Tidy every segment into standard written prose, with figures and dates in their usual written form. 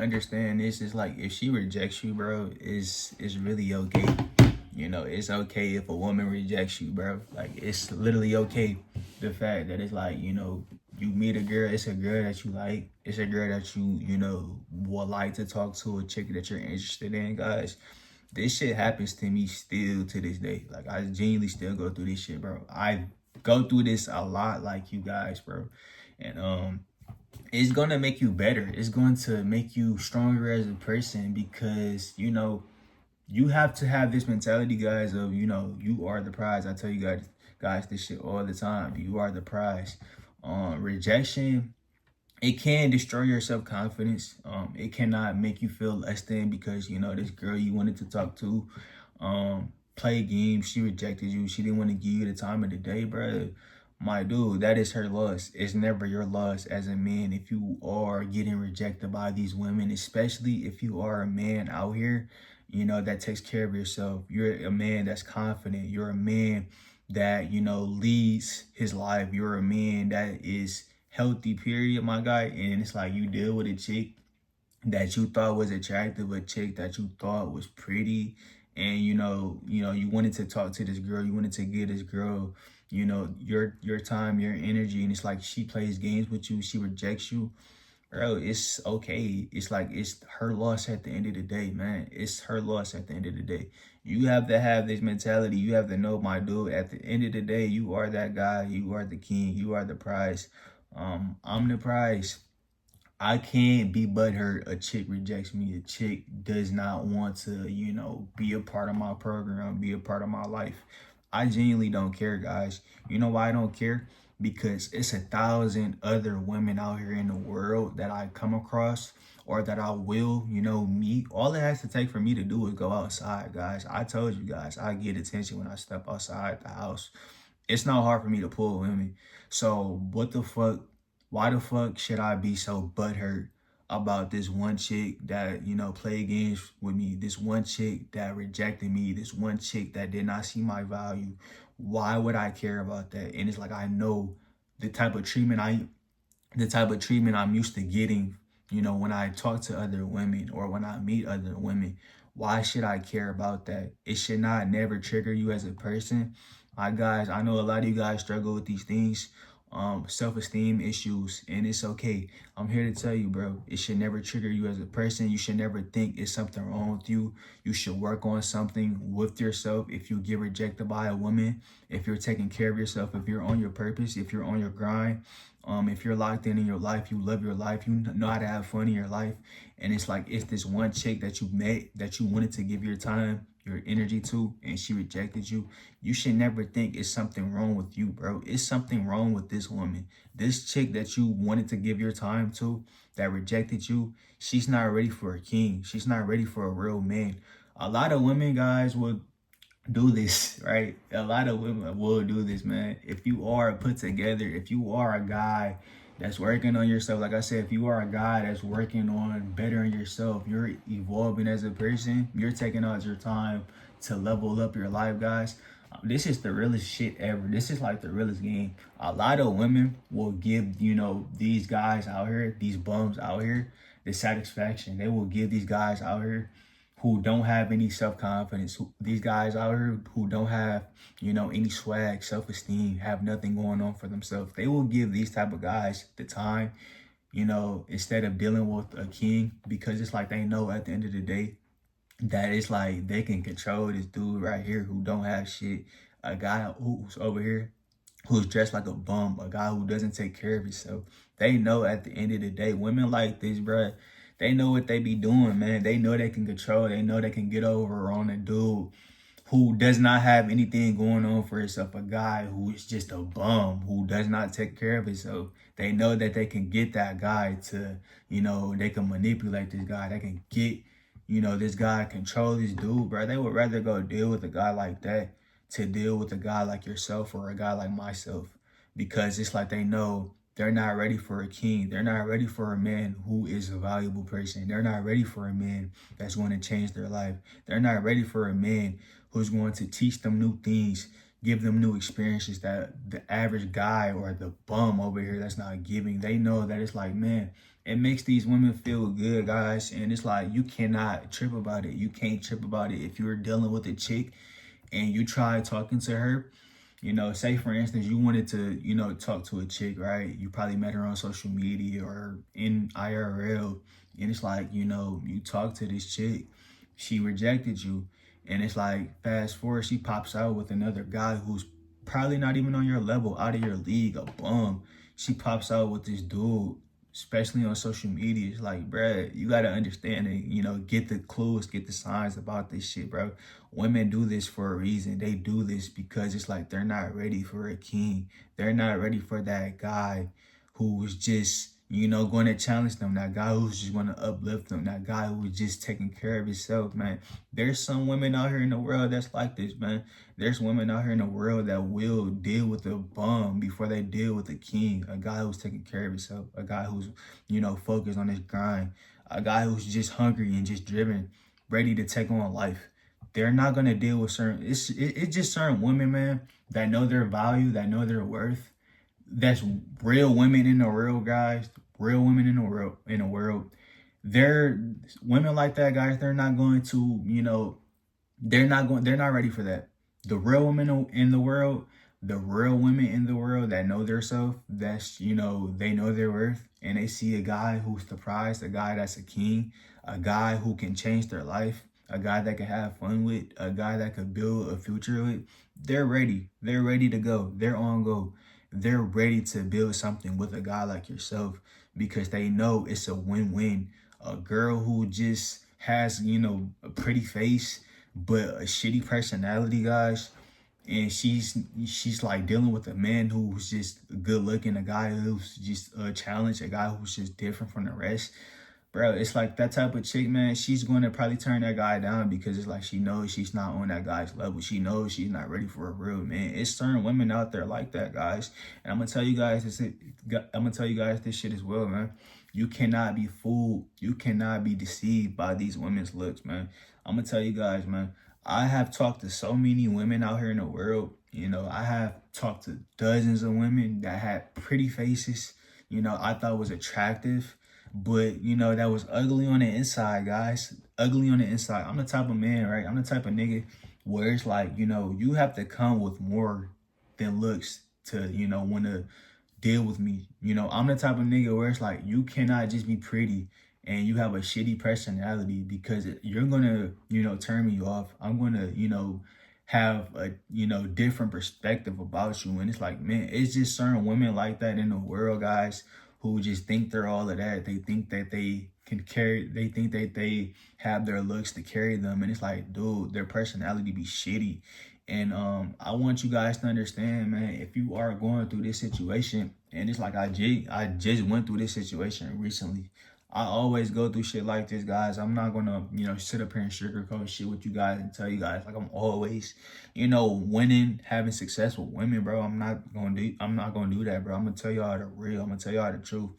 understand this is like if she rejects you, bro, is really okay. You know, it's okay if a woman rejects you, bro. Like it's literally okay. The fact that it's like, you know, you meet a girl, it's a girl that you like, it's a girl that you know, would like to talk to, a chick that you're interested in, guys. This shit happens to me still to this day. Like I genuinely still go through this shit, bro. I go through this a lot like you guys, bro. And it's gonna make you better. It's going to make you stronger as a person because you know you have to have this mentality, guys, of you know you are the prize. I tell you guys this shit all the time. You are the prize. Rejection, it can destroy your self-confidence. It cannot make you feel less than because you know this girl you wanted to talk to play games, she rejected you, she didn't want to give you the time of the day, bro. My dude, that is her loss. It's never your loss as a man if you are getting rejected by these women, especially if you are a man out here, you know, that takes care of yourself. You're a man that's confident. You're a man that, you know, leads his life. You're a man that is healthy, period, my guy. And it's like you deal with a chick that you thought was attractive, a chick that you thought was pretty, and you wanted to talk to this girl, you wanted to give this girl, you know, your time, your energy, and it's like she plays games with you, she rejects you, bro. It's okay. It's like it's her loss at the end of the day, man. It's her loss at the end of the day. You have to have this mentality. You have to know, my dude, at the end of the day, you are that guy. You are the king. You are the prize. I'm the prize. I can't be butthurt. A chick rejects me. A chick does not want to, you know, be a part of my program, be a part of my life. I genuinely don't care, guys. You know why I don't care? Because it's 1,000 other women out here in the world that I come across or that I will, you know, meet. All it has to take for me to do is go outside, guys. I told you guys, I get attention when I step outside the house. It's not hard for me to pull women. So what the fuck? Why the fuck should I be so butthurt about this one chick that, you know, played games with me, this one chick that rejected me, this one chick that did not see my value? Why would I care about that? And it's like I know the type of treatment I'm used to getting, you know, when I talk to other women or when I meet other women. Why should I care about that? It should not never trigger you as a person. My guys, I know a lot of you guys struggle with these things, self-esteem issues, and it's okay. I'm here to tell you, bro, it should never trigger you as a person. You should never think it's something wrong with you. You should work on something with yourself. If you get rejected by a woman, if you're taking care of yourself, if you're on your purpose, if you're on your grind, if you're locked in your life, you love your life, you know how to have fun in your life, and it's like it's this one chick that you met that you wanted to give your time, your energy to, and she rejected you. You should never think it's something wrong with you, bro. It's something wrong with this woman. This chick that you wanted to give your time to that rejected you, she's not ready for a king. She's not ready for a real man. A lot of women, guys, would do this, right? A lot of women will do this, man. If you are put together, if you are a guy that's working on yourself, like I said, if you are a guy that's working on bettering yourself, you're evolving as a person, you're taking out your time to level up your life, guys. This is the realest shit ever. This is like the realest game. A lot of women will give, you know, these guys out here, these bums out here, the satisfaction. They will give these guys out here who don't have any self-confidence, these guys out here who don't have, you know, any swag, self-esteem, have nothing going on for themselves. They will give these type of guys the time, you know, instead of dealing with a king, because it's like they know at the end of the day that it's like they can control this dude right here who don't have shit, a guy who's over here who's dressed like a bum, a guy who doesn't take care of himself. They know at the end of the day, women like this, bruh, they know what they be doing, man. They know they can control. They know they can get over on a dude who does not have anything going on for himself, a guy who is just a bum, who does not take care of himself. They know that they can get that guy to, you know, they can manipulate this guy. They can get, you know, this guy, control this dude, bro. They would rather go deal with a guy like that to deal with a guy like yourself or a guy like myself, because it's like they know they're not ready for a king. They're not ready for a man who is a valuable person. They're not ready for a man that's going to change their life. They're not ready for a man who's going to teach them new things, give them new experiences that the average guy or the bum over here that's not giving. They know that it's like, man, it makes these women feel good, guys. And it's like, you cannot trip about it. You can't trip about it. If you're dealing with a chick and you try talking to her, you know, say for instance, you wanted to, you know, talk to a chick, right? You probably met her on social media or in IRL. And it's like, you know, you talk to this chick, she rejected you. And it's like, fast forward, she pops out with another guy who's probably not even on your level, out of your league, a bum. She pops out with this dude, especially on social media. It's like, bruh, you gotta understand it, you know, get the clues, get the signs about this shit, bro. Women do this for a reason. They do this because it's like they're not ready for a king. They're not ready for that guy who's just, you know, going to challenge them. That guy who's just going to uplift them. That guy who's just taking care of himself, man. There's some women out here in the world that's like this, man. There's women out here in the world that will deal with a bum before they deal with a king. A guy who's taking care of himself. A guy who's, you know, focused on his grind. A guy who's just hungry and just driven, ready to take on life. They're not going to deal with certain, it's just certain women, man, that know their value, that know their worth. That's real women in the world, guys. Real women in the world. They're women like that, guys. They're not going to, you know, they're not ready for that. The real women in the world, the real women in the world that know their self, that's, you know, they know their worth, and they see a guy who's the prize, a guy that's a king, a guy who can change their life, a guy that can have fun with, a guy that could build a future with. They're ready. They're ready to go. They're on go. They're ready to build something with a guy like yourself because they know it's a win-win. A girl who just has, you know, a pretty face but a shitty personality, guys, and she's like dealing with a man who's just good looking, a guy who's just a challenge, a guy who's just different from the rest. Bro, it's like that type of chick, man, she's going to probably turn that guy down because it's like she knows she's not on that guy's level. She knows she's not ready for a real man. It's certain women out there like that, guys. And I'm going to tell you guys this. I'm going to tell you guys this shit as well, man. You cannot be fooled. You cannot be deceived by these women's looks, man. I'm going to tell you guys, man. I have talked to so many women out here in the world. You know, I have talked to dozens of women that had pretty faces, you know, I thought was attractive. But, you know, that was ugly on the inside, guys. Ugly on the inside. I'm the type of man, right? I'm the type of nigga where it's like, you know, you have to come with more than looks to, you know, want to deal with me. You know, I'm the type of nigga where it's like, you cannot just be pretty and you have a shitty personality because you're going to, you know, turn me off. I'm going to, you know, have a, you know, different perspective about you. And it's like, man, it's just certain women like that in the world, guys, who just think they're all of that. They think that they can carry, they think that they have their looks to carry them. And it's like, dude, their personality be shitty. And I want you guys to understand, man, if you are going through this situation, and it's like I just went through this situation recently. I always go through shit like this, guys. I'm not gonna, you know, sit up here and sugarcoat shit with you guys and tell you guys like I'm always, you know, winning, having success with women, bro. I'm not gonna do that, bro. I'm gonna tell y'all the real. I'm gonna tell y'all the truth.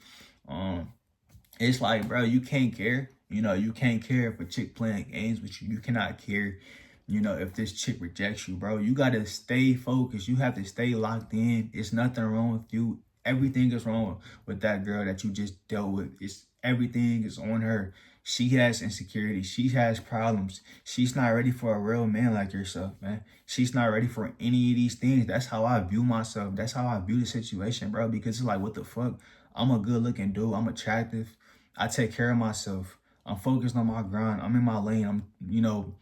It's like, bro, you can't care. You know, you can't care if a chick playing games with you. You cannot care, you know, if this chick rejects you, bro. You gotta stay focused. You have to stay locked in. It's nothing wrong with you. Everything is wrong with that girl that you just dealt with. It's everything is on her. She has insecurity. She has problems. She's not ready for a real man like yourself, man. She's not ready for any of these things. That's how I view myself. That's how I view the situation, bro. Because it's like, what the fuck? I'm a good looking dude. I'm attractive. I take care of myself. I'm focused on my grind. I'm in my lane. I'm, you know,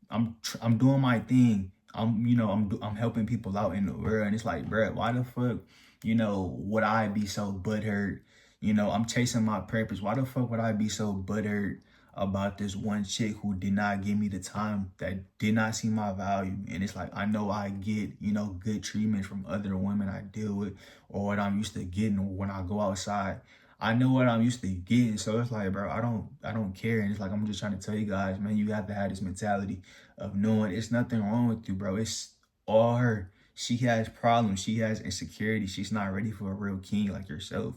I'm doing my thing. I'm helping people out in the world. And it's like, bro, why the fuck, you know, would I be so butthurt? You know, I'm chasing my purpose. Why the fuck would I be so butthurt about this one chick who did not give me the time, that did not see my value? And it's like, I know I get, you know, good treatment from other women I deal with, or what I'm used to getting when I go outside. I know what I'm used to getting. So it's like, bro, I don't care. And it's like, I'm just trying to tell you guys, man, you have to have this mentality of knowing it's nothing wrong with you, bro. It's all her. She has problems. She has insecurity. She's not ready for a real king like yourself.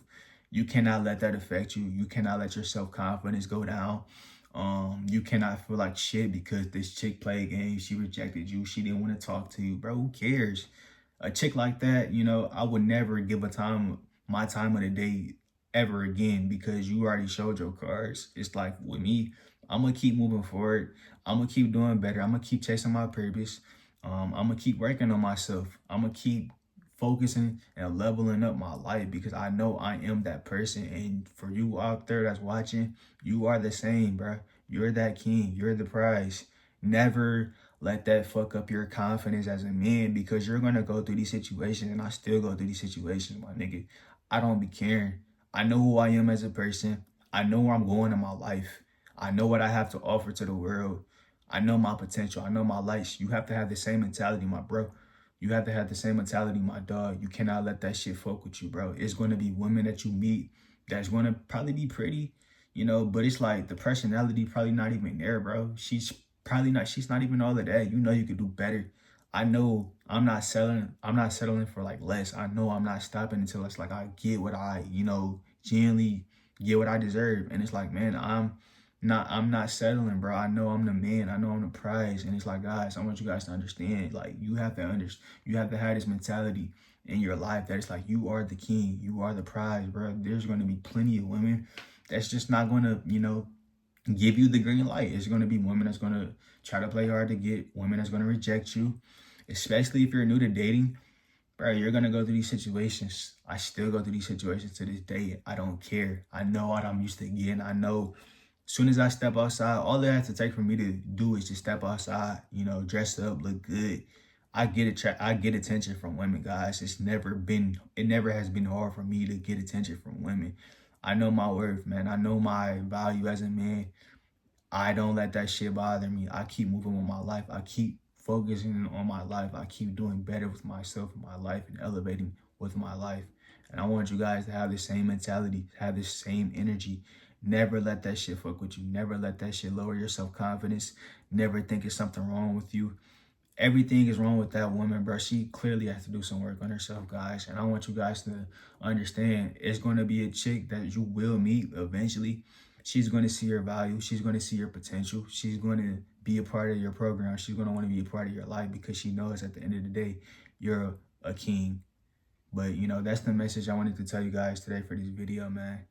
You cannot let that affect you. You cannot let your self-confidence go down. You cannot feel like shit because this chick played games. She rejected you. She didn't want to talk to you, bro. Who cares? A chick like that, you know, I would never give my time of the day ever again because you already showed your cards. It's like with me, I'm gonna keep moving forward. I'm gonna keep doing better. I'm gonna keep chasing my purpose. I'm gonna keep working on myself. I'm gonna keep focusing and leveling up my life because I know I am that person. And for you out there that's watching, you are the same, bro. You're that king. You're the prize. Never let that fuck up your confidence as a man because you're gonna go through these situations, and I still go through these situations, my nigga. I don't be caring. I know who I am as a person. I know where I'm going in my life. I know what I have to offer to the world. I know my potential. I know my lights. You have to have the same mentality, my bro. You have to have the same mentality, my dog. You cannot let that shit fuck with you, bro. It's going to be women that you meet that's going to probably be pretty, but it's like the personality probably not even there, bro. She's not even all of that. You know you could do better. I know I'm not settling for like less. I know I'm not stopping until it's like I get what I, genuinely get what I deserve. And it's like, man, I'm not settling, bro. I know I'm the man. I know I'm the prize. And it's like, guys, I want you guys to understand, like, you have to have this mentality in your life that it's like you are the king, you are the prize, bro. There's going to be plenty of women that's just not going to, give you the green light. It's going to be women that's going to try to play hard to get, women that's going to reject you, especially if you're new to dating. Bro, you're going to go through these situations. I still go through these situations to this day. I don't care. I know what I'm used to getting. I know as soon as I step outside, all it has to take for me to do is just step outside, dress up, look good. I get attention from women, guys. It never has been hard for me to get attention from women. I know my worth, man. I know my value as a man. I don't let that shit bother me. I keep moving with my life. I keep focusing on my life. I keep doing better with myself and my life and elevating with my life. And I want you guys to have the same mentality, have the same energy. Never let that shit fuck with you. Never let that shit lower your self-confidence. Never think it's something wrong with you. Everything is wrong with that woman, bro. She clearly has to do some work on herself, guys. And I want you guys to understand it's going to be a chick that you will meet eventually. She's going to see your value. She's going to see your potential. She's going to be a part of your program. She's going to want to be a part of your life because she knows at the end of the day, you're a king. But, that's the message I wanted to tell you guys today for this video, man.